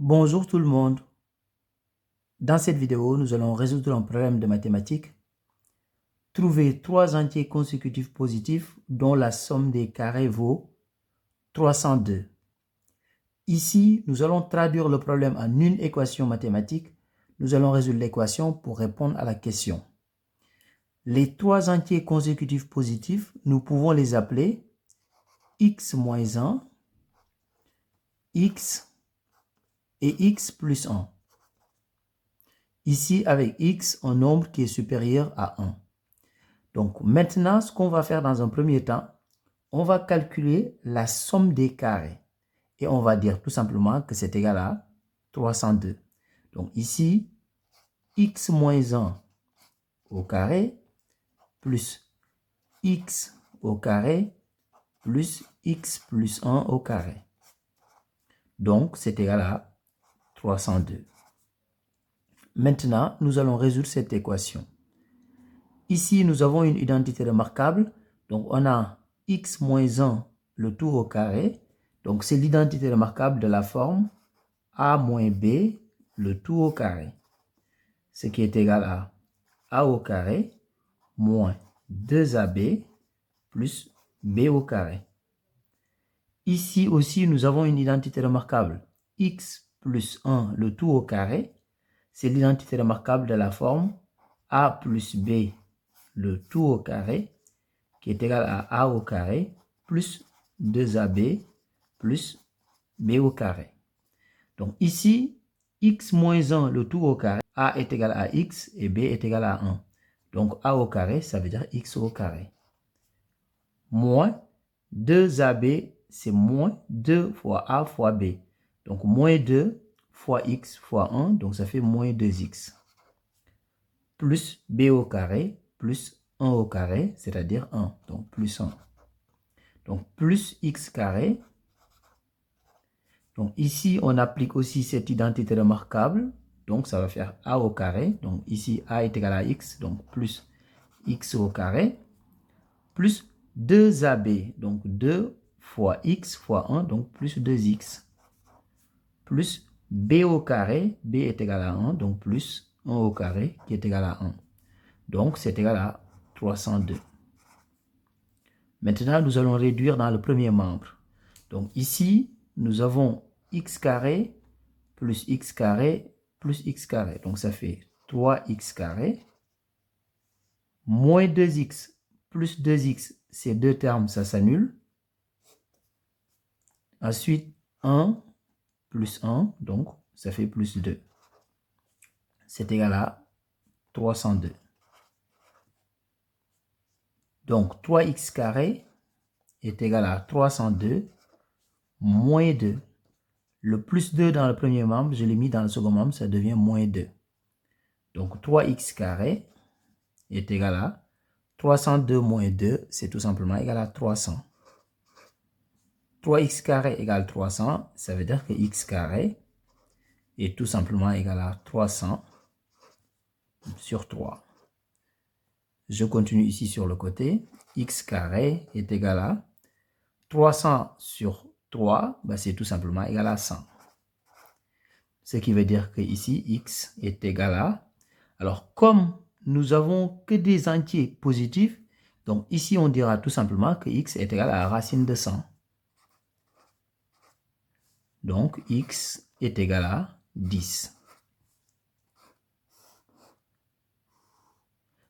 Bonjour tout le monde. Dans cette vidéo, nous allons résoudre un problème de mathématiques. Trouver trois entiers consécutifs positifs dont la somme des carrés vaut 302. Ici, nous allons traduire le problème en une équation mathématique. Nous allons résoudre l'équation pour répondre à la question. Les trois entiers consécutifs positifs, nous pouvons les appeler x moins 1, x et x plus 1. Ici, avec x, un nombre qui est supérieur à 1. Donc, maintenant, ce qu'on va faire dans un premier temps, on va calculer la somme des carrés. Et on va dire tout simplement que c'est égal à 302. Donc, ici, x moins 1 au carré plus x au carré plus x plus 1 au carré. Donc, c'est égal à 302. Maintenant, nous allons résoudre cette équation. Ici, nous avons une identité remarquable. Donc, on a x moins 1, le tout au carré. Donc, c'est l'identité remarquable de la forme a moins b, le tout au carré. Ce qui est égal à a au carré moins 2ab plus b au carré. Ici aussi, nous avons une identité remarquable. X plus 1, le tout au carré. C'est l'identité remarquable de la forme a plus b, le tout au carré, qui est égal à a au carré plus 2ab plus b au carré. Donc ici, x moins 1, le tout au carré, a est égal à x et b est égal à 1. Donc a au carré, ça veut dire x au carré. Moins 2ab, c'est moins 2 fois a fois b. Donc moins 2 fois x fois 1, donc ça fait moins 2x. Plus b au carré, plus 1 au carré, c'est-à-dire 1. Donc plus 1. Donc plus x carré. Donc ici, on applique aussi cette identité remarquable. Donc ça va faire a au carré. Donc ici, a est égal à x. Donc plus x au carré. Plus 2ab. Donc 2 fois x fois 1. Donc plus 2x. Plus b au carré. B est égal à 1. Donc plus 1 au carré qui est égal à 1. Donc c'est égal à 302. Maintenant, nous allons réduire dans le premier membre. Donc ici, nous avons x carré plus x carré plus x carré. Donc ça fait 3x carré moins 2x plus 2x. Ces deux termes, ça s'annule. Ensuite, 1 plus 1, donc ça fait plus 2. C'est égal à 302. Donc 3x carré est égal à 302 moins 2. Le plus 2 dans le premier membre, je l'ai mis dans le second membre, ça devient moins 2. Donc 3x carré est égal à 302 moins 2, c'est tout simplement égal à 300. 3x carré égale 300, ça veut dire que x carré est tout simplement égal à 300 sur 3. Je continue ici sur le côté. X carré est égal à 300 sur 3, ben c'est tout simplement égal à 100. Ce qui veut dire que ici, x est égal à... Alors, comme nous avons que des entiers positifs, donc ici, on dira tout simplement que x est égal à la racine de 100. Donc, x est égal à 10.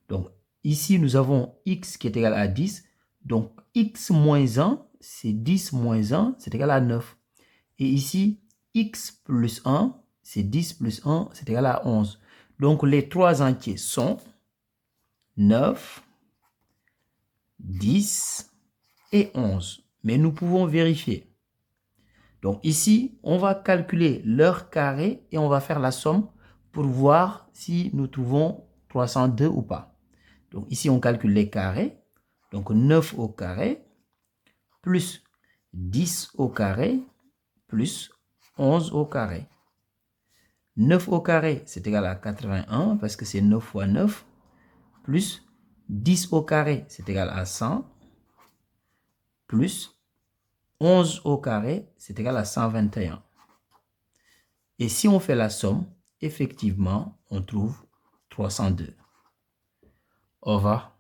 Donc, ici, nous avons x qui est égal à 10. Donc, x moins 1, c'est 10 moins 1, c'est égal à 9. Et ici, x plus 1, c'est 10 plus 1, c'est égal à 11. Donc, les trois entiers sont 9, 10 et 11. Mais nous pouvons vérifier. Donc ici, on va calculer leur carré et on va faire la somme pour voir si nous trouvons 302 ou pas. Donc ici, on calcule les carrés. Donc 9 au carré plus 10 au carré plus 11 au carré. 9 au carré, c'est égal à 81 parce que c'est 9 fois 9 plus 10 au carré, c'est égal à 100 plus 11 au carré, c'est égal à 121. Et si on fait la somme, effectivement, on trouve 302. Au revoir.